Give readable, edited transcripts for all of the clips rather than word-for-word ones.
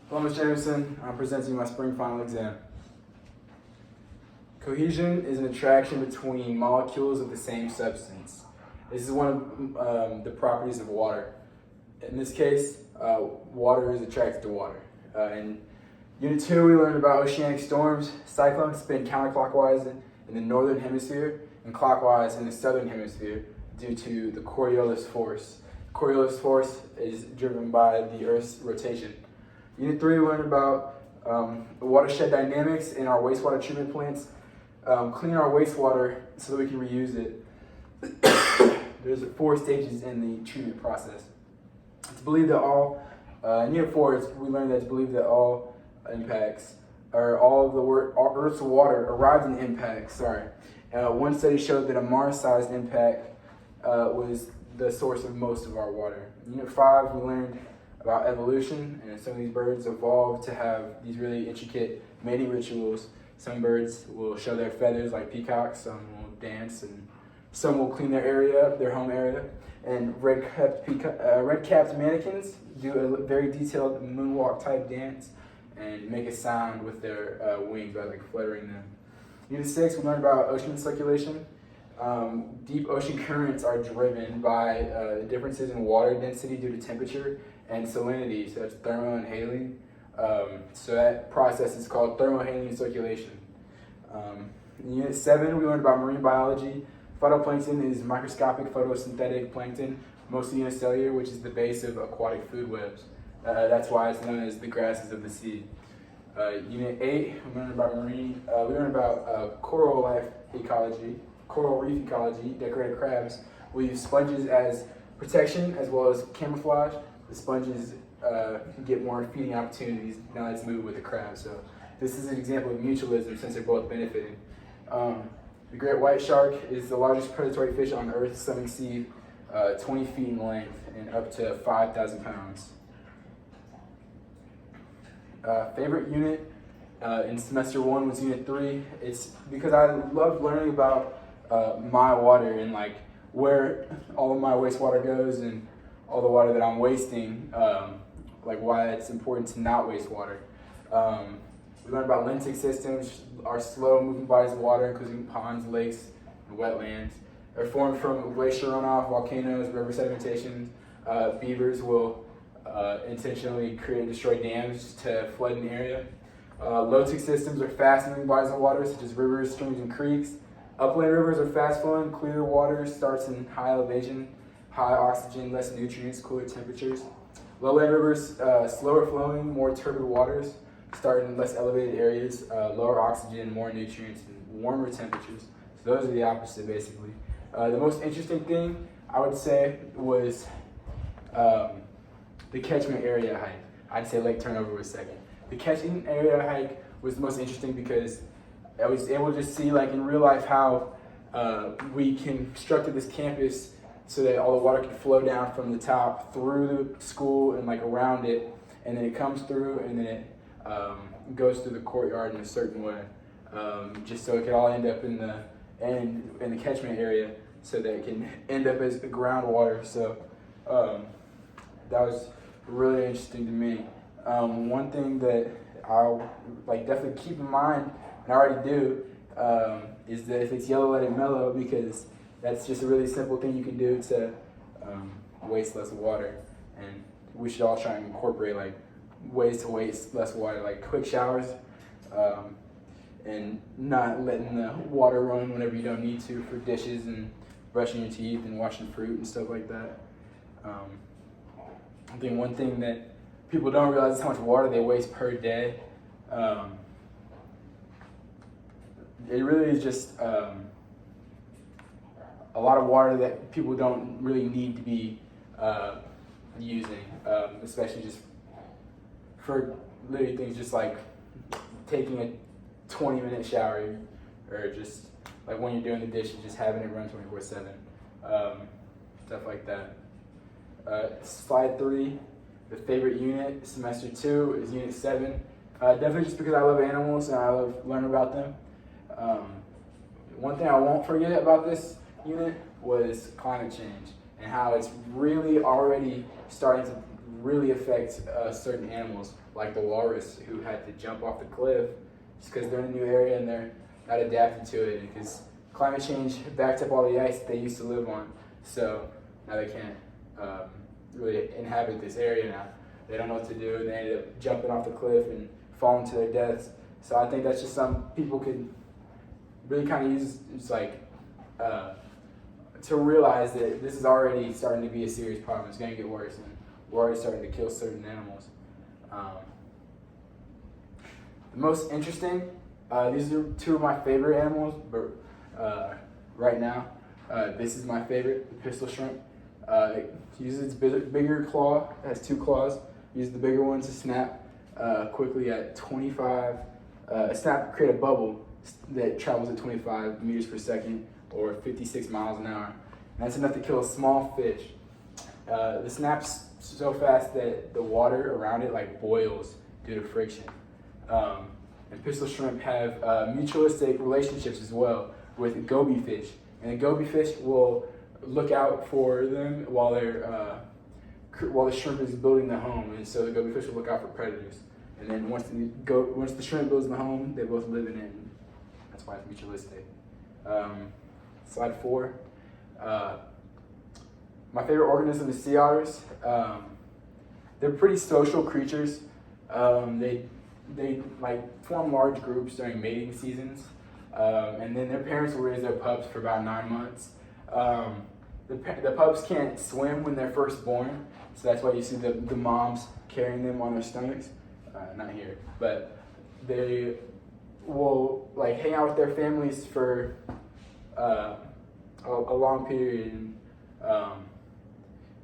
Hello, Ms. Jamison. I'm presenting my spring final exam. Cohesion is an attraction between molecules of the same substance. This is one of the properties of water. In this case, water is attracted to water. In Unit 2, we learned about oceanic storms. Cyclones spin counterclockwise in the northern hemisphere and clockwise in the southern hemisphere due to the Coriolis force. Coriolis force is driven by the Earth's rotation. Unit 3, we learned about watershed dynamics in our wastewater treatment plants. Clean our wastewater so that we can reuse it. There's 4 stages in the treatment process. It's believed that in Unit 4, we learned that it's believed that all impacts, or all of the Earth's water arrived in impacts. One study showed that a Mars-sized impact was the source of most of our water. In Unit 5, we learned about evolution, and some of these birds evolved to have these really intricate mating rituals. Some birds will show their feathers like peacocks, some will dance, and some will clean their home area. And red-capped mannequins do a very detailed moonwalk type dance and make a sound with their wings by fluttering them. Unit 6, we learned about ocean circulation. Deep ocean currents are driven by differences in water density due to temperature and salinity, so that's thermo and haline. So that process is called thermohaline circulation. In Unit 7, we learned about marine biology. Phytoplankton is microscopic photosynthetic plankton, mostly unicellular, which is the base of aquatic food webs. That's why it's known as the grasses of the sea. Unit 8, we learned about coral life ecology, coral reef ecology. Decorated crabs will use sponges as protection as well as camouflage. The sponges get more feeding opportunities now that it's moving with the crab. So this is an example of mutualism since they're both benefiting. The great white shark is the largest predatory fish on Earth, some exceed 20 feet in length and up to 5,000 pounds. Favorite unit in semester 1 was Unit 3. It's because I love learning about my water and where all of my wastewater goes and all the water that I'm wasting, why it's important to not waste water. We learned about lentic systems, are slow-moving bodies of water, including ponds, lakes, and wetlands. They're formed from glacier runoff, volcanoes, river sedimentation. Beavers will intentionally create and destroy dams to flood an area. Lotic systems are fast-moving bodies of water, such as rivers, streams, and creeks. Upland rivers are fast-flowing, clear water, starts in high elevation, high oxygen, less nutrients, cooler temperatures. Lowland rivers, slower flowing, more turbid waters, start in less elevated areas, lower oxygen, more nutrients, and warmer temperatures. So those are the opposite, basically. The most interesting thing, I would say, was the catchment area hike. I'd say lake turnover was second. The catchment area hike was the most interesting because I was able to just see, in real life, how we constructed this campus so that all the water could flow down from the top through the school and around it, and then it comes through and then it goes through the courtyard in a certain way, just so it could all end up in the catchment area, so that it can end up as the groundwater. So that was really interesting to me. One thing that I'll definitely keep in mind, and I already do, is that if it's yellow, let it mellow, because that's just a really simple thing you can do to waste less water. And we should all try and incorporate ways to waste less water, like quick showers, and not letting the water run whenever you don't need to for dishes and brushing your teeth and washing fruit and stuff like that. I think one thing that people don't realize is how much water they waste per day. It really is just a lot of water that people don't really need to be using, especially just for literally things just like taking a 20-minute shower, or just when you're doing the dishes, just having it run 24/7, stuff like that. Slide 3, the favorite unit, semester 2, is Unit 7. Definitely just because I love animals and I love learning about them. One thing I won't forget about this unit was climate change and how it's really already starting to really affect certain animals, like the walrus, who had to jump off the cliff just because they're in a new area and they're not adapted to it, because climate change backed up all the ice they used to live on. So now they can't really inhabit this area now. They don't know what to do, and they ended up jumping off the cliff and falling to their deaths. So I think that's just something people could really kind of use. It's like to realize that this is already starting to be a serious problem. It's going to get worse, and we're already starting to kill certain animals. The most interesting, these are two of my favorite animals, but right now, this is my favorite, the pistol shrimp. It uses its bigger claw, it has 2 claws, uses the bigger one to snap quickly at 25, create a bubble that travels at 25 meters per second, or 56 miles an hour. And that's enough to kill a small fish. The snaps so fast that the water around it like boils due to friction. And pistol shrimp have mutualistic relationships as well with goby fish. And the goby fish will look out for them while the shrimp is building the home. And so the goby fish will look out for predators. And then once the shrimp builds the home, they both live in it. And that's why it's mutualistic. Slide 4. My favorite organism is sea otters. They're pretty social creatures. They like form large groups during mating seasons, and then their parents will raise their pups for about 9 months. The pups can't swim when they're first born, so that's why you see the moms carrying them on their stomachs. Not here, but they will like hang out with their families for a long period. And,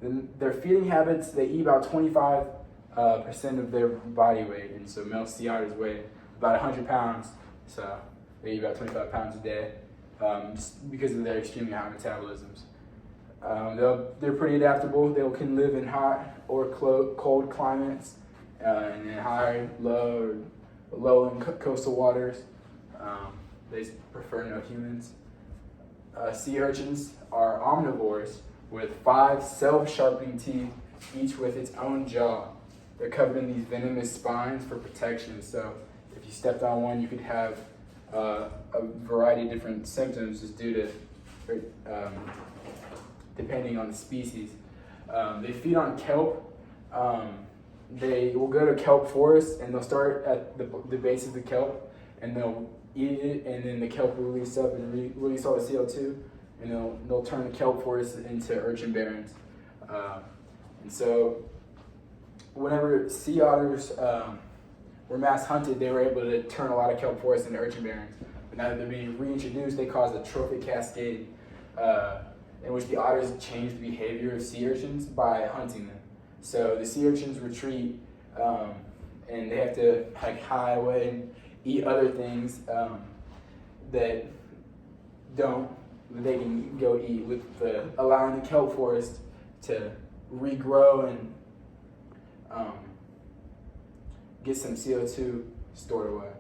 then their feeding habits, they eat about 25% of their body weight, and so male sea otters weigh about 100 pounds, so they eat about 25 pounds a day, just because of their extremely high metabolisms. They're pretty adaptable. They can live in hot or cold climates, and in high, low, or low and coastal waters. They prefer no humans. Sea urchins are omnivores with 5 self-sharpening teeth, each with its own jaw. They're covered in these venomous spines for protection, so if you stepped on one, you could have a variety of different symptoms just due to, depending on the species. They feed on kelp. They will go to kelp forests, and they'll start at the base of the kelp, and they'll eat it, and then the kelp will release up and release all the CO2, and they'll turn the kelp forest into urchin barrens. And so whenever sea otters were mass hunted, they were able to turn a lot of kelp forests into urchin barrens. But now that they're being reintroduced, they cause a trophic cascade in which the otters change the behavior of sea urchins by hunting them. So the sea urchins retreat, and they have to hide away and eat other things that they can go eat, with allowing the kelp forest to regrow and get some CO2 stored away.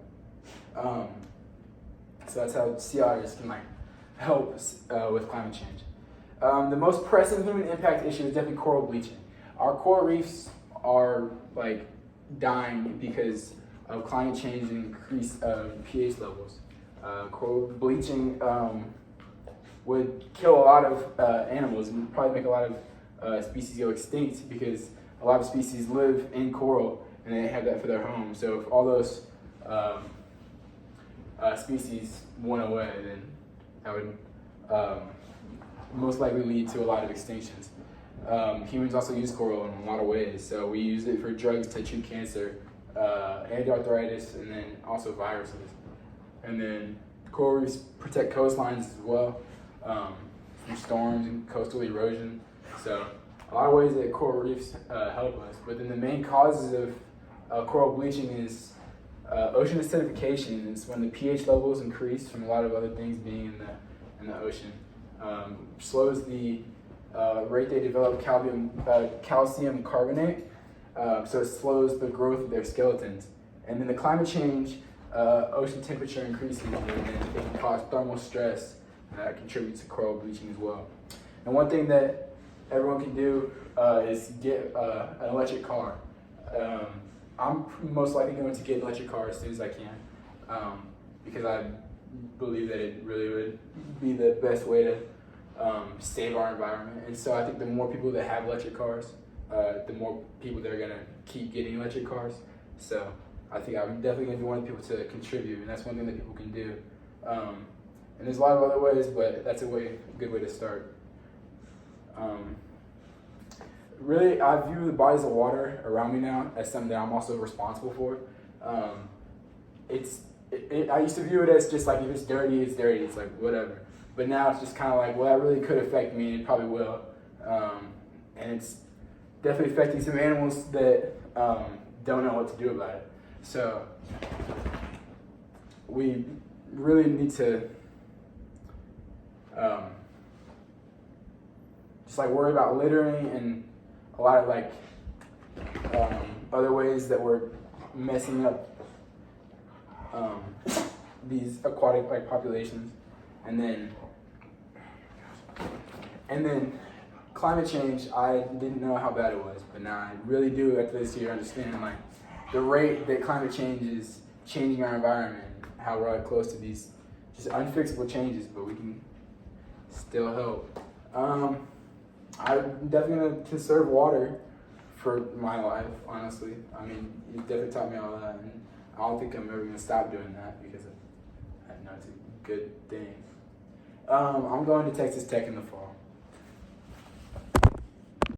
So that's how sea otters can help with climate change. The most pressing human impact issue is definitely coral bleaching. Our coral reefs are dying because of climate change and increased pH levels. Coral bleaching would kill a lot of animals and probably make a lot of species go extinct, because a lot of species live in coral and they have that for their home. So if all those species went away, then that would most likely lead to a lot of extinctions. Humans also use coral in a lot of ways. So we use it for drugs to treat cancer, and arthritis, and then also viruses. And then coral reefs protect coastlines as well from storms and coastal erosion. So a lot of ways that coral reefs help us. But then the main causes of coral bleaching is ocean acidification. It's when the pH levels increase from a lot of other things being in the ocean. Slows the rate they develop calcium carbonate, so it slows the growth of their skeletons. And then the climate change, ocean temperature increases, and it can cause thermal stress that contributes to coral bleaching as well. And one thing that everyone can do is get an electric car. I'm most likely going to get an electric car as soon as I can, because I believe that it really would be the best way to save our environment. And so I think the more people that have electric cars, the more people that are going to keep getting electric cars. So I think I'm definitely going to be one of the people to contribute, and that's one thing that people can do. And there's a lot of other ways, but that's a good way to start. Really, I view the bodies of water around me now as something that I'm also responsible for. I used to view it as just like, if it's dirty, it's dirty, it's like whatever. But now it's just kind of like, well, that really could affect me, and it probably will. And it's definitely affecting some animals that don't know what to do about it. So we really need to just like worry about littering and a lot of like other ways that we're messing up these aquatic like populations. And then climate change, I didn't know how bad it was, but now I really do after this year understand like the rate that climate change is changing our environment, how we're like close to these just unfixable changes, but we can still help. I'm definitely gonna conserve water for my life, honestly. I mean, you definitely taught me all that, and I don't think I'm ever gonna stop doing that because I know it's a good thing. I'm going to Texas Tech in the fall.